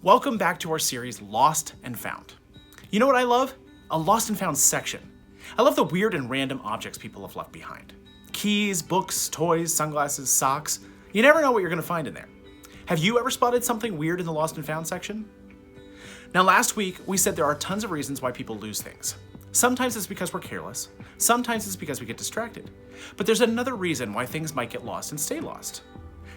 Welcome back to our series, Lost and Found. You know what I love? A Lost and Found section. I love the weird and random objects people have left behind. Keys, books, toys, sunglasses, socks. You never know what you're going to find in there. Have you ever spotted something weird in the Lost and Found section? Now last week, we said there are tons of reasons why people lose things. Sometimes it's because we're careless. Sometimes it's because we get distracted. But there's another reason why things might get lost and stay lost.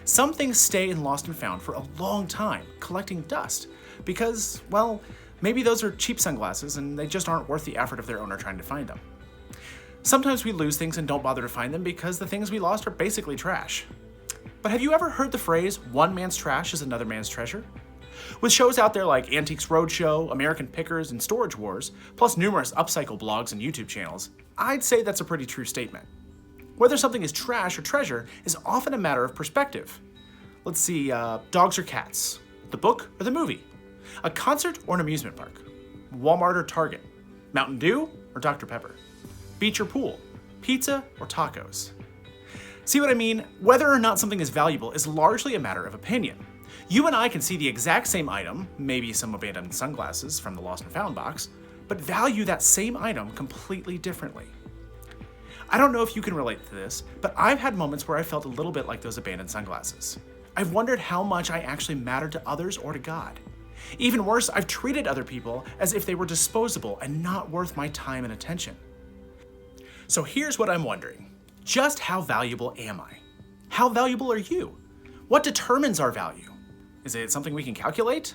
Some things stay in Lost and Found for a long time, collecting dust, because, well, maybe those are cheap sunglasses and they just aren't worth the effort of their owner trying to find them. Sometimes we lose things and don't bother to find them because the things we lost are basically trash. But have you ever heard the phrase, one man's trash is another man's treasure? With shows out there like Antiques Roadshow, American Pickers, and Storage Wars, plus numerous upcycle blogs and YouTube channels, I'd say that's a pretty true statement. Whether something is trash or treasure is often a matter of perspective. Let's see, dogs or cats, the book or the movie, a concert or an amusement park, Walmart or Target, Mountain Dew or Dr. Pepper, beach or pool, pizza or tacos. See what I mean? Whether or not something is valuable is largely a matter of opinion. You and I can see the exact same item, maybe some abandoned sunglasses from the Lost and Found box, but value that same item completely differently. I don't know if you can relate to this, but I've had moments where I felt a little bit like those abandoned sunglasses. I've wondered how much I actually mattered to others or to God. Even worse, I've treated other people as if they were disposable and not worth my time and attention. So here's what I'm wondering. Just how valuable am I? How valuable are you? What determines our value? Is it something we can calculate?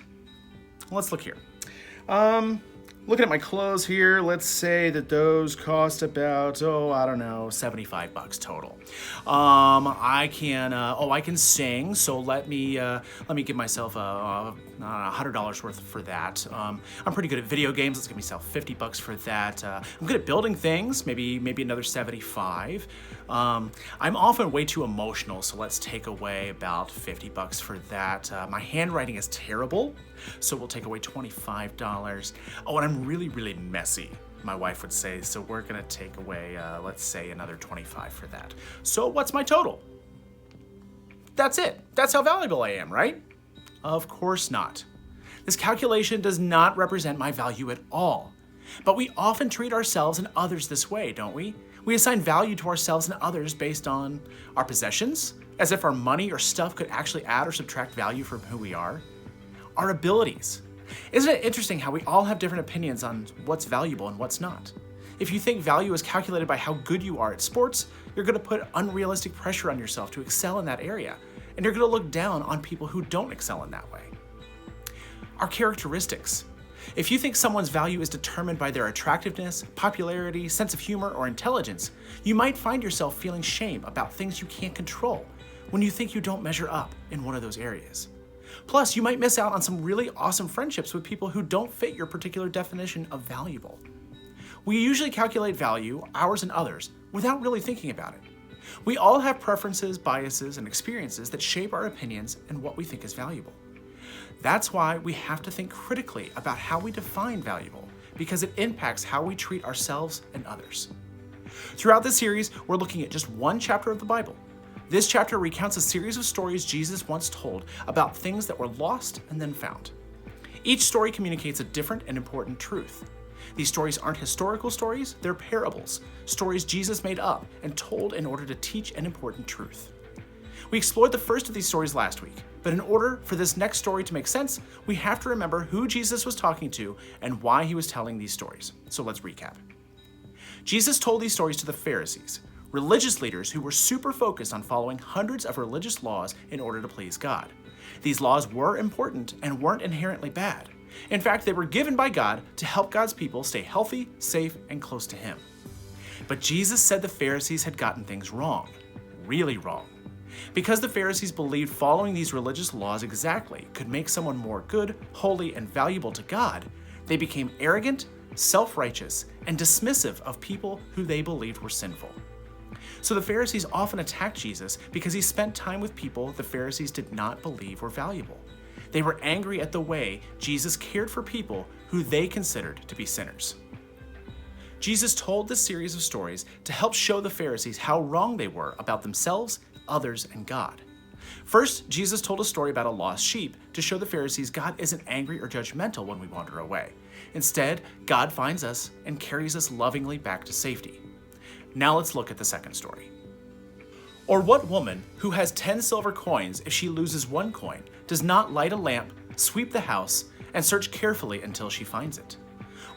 Let's look here. Looking at my clothes here, let's say that those cost about, $75 total. I can sing, so let me give myself $100 worth for that. I'm pretty good at video games. Let's give myself $50 for that. I'm good at building things. Maybe another $75. I'm often way too emotional, so let's take away about $50 for that. My handwriting is terrible, so we'll take away $25. Oh, and I'm really, really messy, my wife would say, so we're gonna take away, let's say, another $25 for that. So what's my total? That's it. That's how valuable I am, right? Of course not. This calculation does not represent my value at all. But we often treat ourselves and others this way, don't we? We assign value to ourselves and others based on our possessions, as if our money or stuff could actually add or subtract value from who we are. Our abilities. Isn't it interesting how we all have different opinions on what's valuable and what's not? If you think value is calculated by how good you are at sports, you're going to put unrealistic pressure on yourself to excel in that area, and you're going to look down on people who don't excel in that way. Our characteristics. If you think someone's value is determined by their attractiveness, popularity, sense of humor, or intelligence, you might find yourself feeling shame about things you can't control when you think you don't measure up in one of those areas. Plus, you might miss out on some really awesome friendships with people who don't fit your particular definition of valuable. We usually calculate value, ours and others, without really thinking about it. We all have preferences, biases, and experiences that shape our opinions and what we think is valuable. That's why we have to think critically about how we define valuable, because it impacts how we treat ourselves and others. Throughout this series, we're looking at just one chapter of the Bible. This chapter recounts a series of stories Jesus once told about things that were lost and then found. Each story communicates a different and important truth. These stories aren't historical stories, they're parables, stories Jesus made up and told in order to teach an important truth. We explored the first of these stories last week, but in order for this next story to make sense, we have to remember who Jesus was talking to and why he was telling these stories. So let's recap. Jesus told these stories to the Pharisees, religious leaders who were super focused on following hundreds of religious laws in order to please God. These laws were important and weren't inherently bad. In fact, they were given by God to help God's people stay healthy, safe, and close to him. But Jesus said the Pharisees had gotten things wrong, really wrong. Because the Pharisees believed following these religious laws exactly could make someone more good, holy, and valuable to God, they became arrogant, self-righteous, and dismissive of people who they believed were sinful. So the Pharisees often attacked Jesus because he spent time with people the Pharisees did not believe were valuable. They were angry at the way Jesus cared for people who they considered to be sinners. Jesus told this series of stories to help show the Pharisees how wrong they were about themselves, others, and God. First, Jesus told a story about a lost sheep to show the Pharisees God isn't angry or judgmental when we wander away. Instead, God finds us and carries us lovingly back to safety. Now let's look at the second story. Or what woman who has 10 silver coins, if she loses one coin, does not light a lamp, sweep the house, and search carefully until she finds it?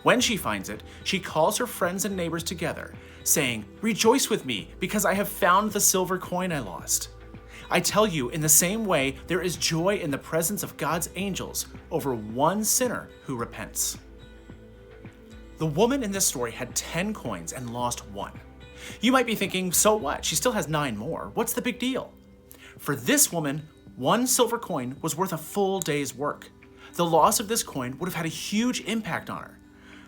When she finds it, she calls her friends and neighbors together, saying, "Rejoice with me, because I have found the silver coin I lost." I tell you, in the same way, there is joy in the presence of God's angels over one sinner who repents. The woman in this story had 10 coins and lost one. You might be thinking, so what? She still has 9 more. What's the big deal? For this woman, one silver coin was worth a full day's work. The loss of this coin would have had a huge impact on her.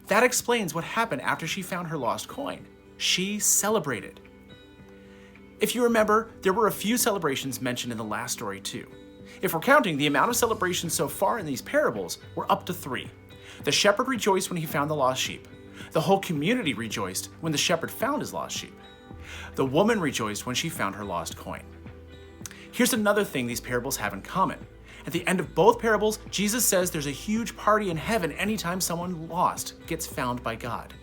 That explains what happened after she found her lost coin. She celebrated. If you remember, there were a few celebrations mentioned in the last story too. If we're counting, the amount of celebrations so far in these parables were up to 3. The shepherd rejoiced when he found the lost sheep. The whole community rejoiced when the shepherd found his lost sheep. The woman rejoiced when she found her lost coin. Here's another thing these parables have in common. At the end of both parables, Jesus says there's a huge party in heaven anytime someone lost gets found by God.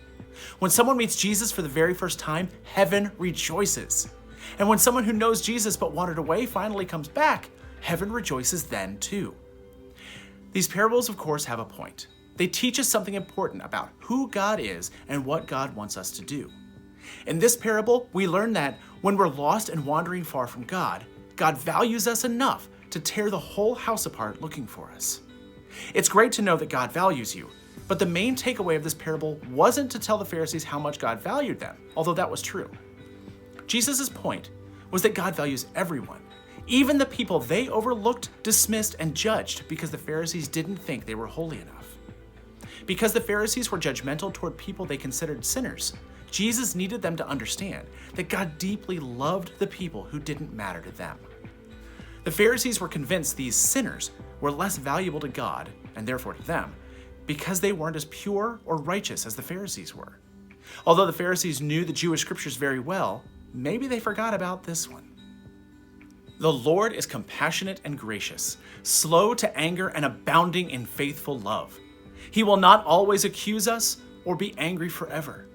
When someone meets Jesus for the very first time, heaven rejoices. And when someone who knows Jesus but wandered away finally comes back, heaven rejoices then too. These parables, of course, have a point. They teach us something important about who God is and what God wants us to do. In this parable, we learn that when we're lost and wandering far from God, God values us enough to tear the whole house apart looking for us. It's great to know that God values you, but the main takeaway of this parable wasn't to tell the Pharisees how much God valued them, although that was true. Jesus' point was that God values everyone, even the people they overlooked, dismissed, and judged because the Pharisees didn't think they were holy enough. Because the Pharisees were judgmental toward people they considered sinners, Jesus needed them to understand that God deeply loved the people who didn't matter to them. The Pharisees were convinced these sinners were less valuable to God, and therefore to them, because they weren't as pure or righteous as the Pharisees were. Although the Pharisees knew the Jewish scriptures very well, maybe they forgot about this one. The Lord is compassionate and gracious, slow to anger and abounding in faithful love. He will not always accuse us or be angry forever.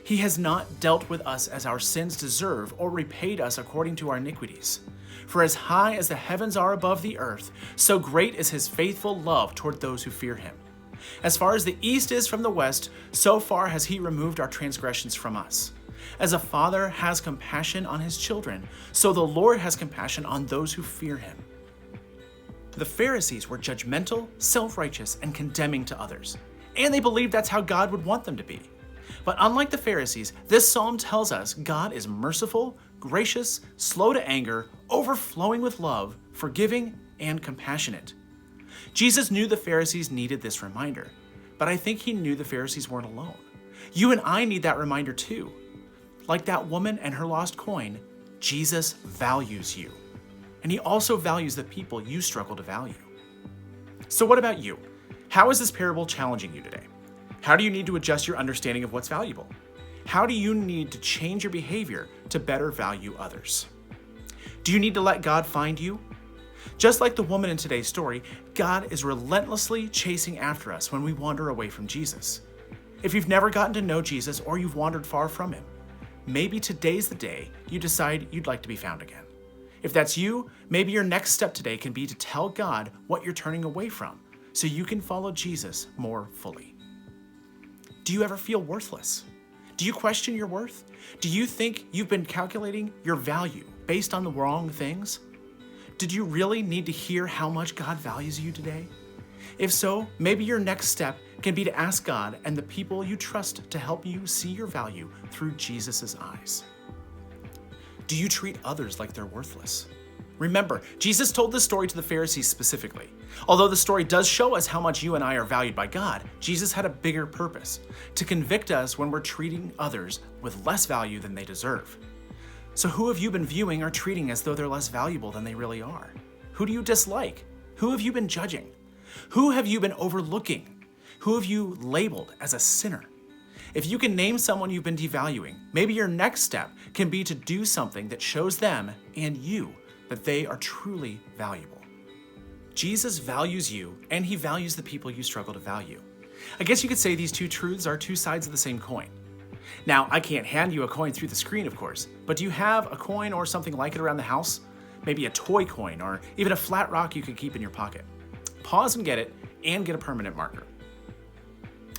He has not dealt with us as our sins deserve or repaid us according to our iniquities. For as high as the heavens are above the earth, so great is his faithful love toward those who fear him. As far as the east is from the west, so far has he removed our transgressions from us. As a father has compassion on his children, so the Lord has compassion on those who fear him. The Pharisees were judgmental, self-righteous, and condemning to others, and they believed that's how God would want them to be. But unlike the Pharisees, this psalm tells us God is merciful, gracious, slow to anger, overflowing with love, forgiving, and compassionate. Jesus knew the Pharisees needed this reminder, but I think he knew the Pharisees weren't alone. You and I need that reminder too. Like that woman and her lost coin, Jesus values you. And he also values the people you struggle to value. So what about you? How is this parable challenging you today? How do you need to adjust your understanding of what's valuable? How do you need to change your behavior to better value others? Do you need to let God find you? Just like the woman in today's story, God is relentlessly chasing after us when we wander away from Jesus. If you've never gotten to know Jesus or you've wandered far from him, maybe today's the day you decide you'd like to be found again. If that's you, maybe your next step today can be to tell God what you're turning away from so you can follow Jesus more fully. Do you ever feel worthless? Do you question your worth? Do you think you've been calculating your value based on the wrong things? Did you really need to hear how much God values you today? If so, maybe your next step can be to ask God and the people you trust to help you see your value through Jesus' eyes. Do you treat others like they're worthless? Remember, Jesus told this story to the Pharisees specifically. Although the story does show us how much you and I are valued by God, Jesus had a bigger purpose: to convict us when we're treating others with less value than they deserve. So who have you been viewing or treating as though they're less valuable than they really are? Who do you dislike? Who have you been judging? Who have you been overlooking? Who have you labeled as a sinner? If you can name someone you've been devaluing, maybe your next step can be to do something that shows them and you that they are truly valuable. Jesus values you, and he values the people you struggle to value. I guess you could say these two truths are two sides of the same coin. Now, I can't hand you a coin through the screen, of course, but do you have a coin or something like it around the house? Maybe a toy coin or even a flat rock you could keep in your pocket. Pause and get it, and get a permanent marker.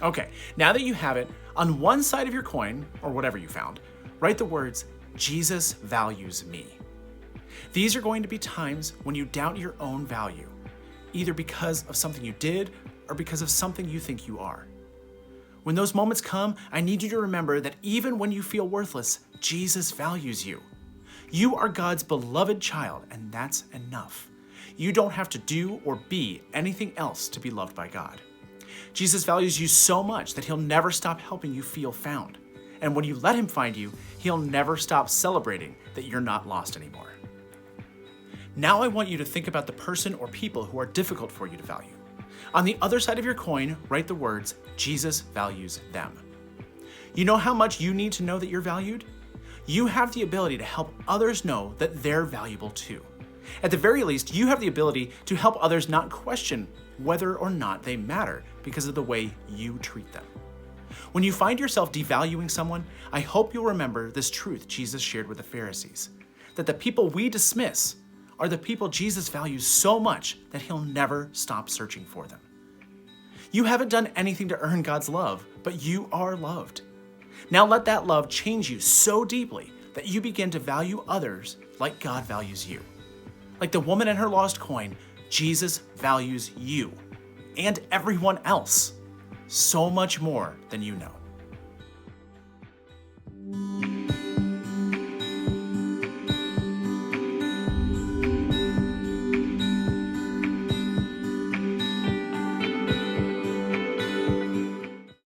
Okay, now that you have it, on one side of your coin, or whatever you found, write the words, Jesus values me. These are going to be times when you doubt your own value, either because of something you did or because of something you think you are. When those moments come, I need you to remember that even when you feel worthless, Jesus values you. You are God's beloved child, and that's enough. You don't have to do or be anything else to be loved by God. Jesus values you so much that he'll never stop helping you feel found. And when you let him find you, he'll never stop celebrating that you're not lost anymore. Now I want you to think about the person or people who are difficult for you to value. On the other side of your coin, write the words, Jesus values them. You know how much you need to know that you're valued? You have the ability to help others know that they're valuable too. At the very least, you have the ability to help others not question whether or not they matter because of the way you treat them. When you find yourself devaluing someone, I hope you'll remember this truth Jesus shared with the Pharisees, that the people we dismiss are the people Jesus values so much that he'll never stop searching for them. You haven't done anything to earn God's love, but you are loved. Now let that love change you so deeply that you begin to value others like God values you. Like the woman and her lost coin, Jesus values you and everyone else so much more than you know.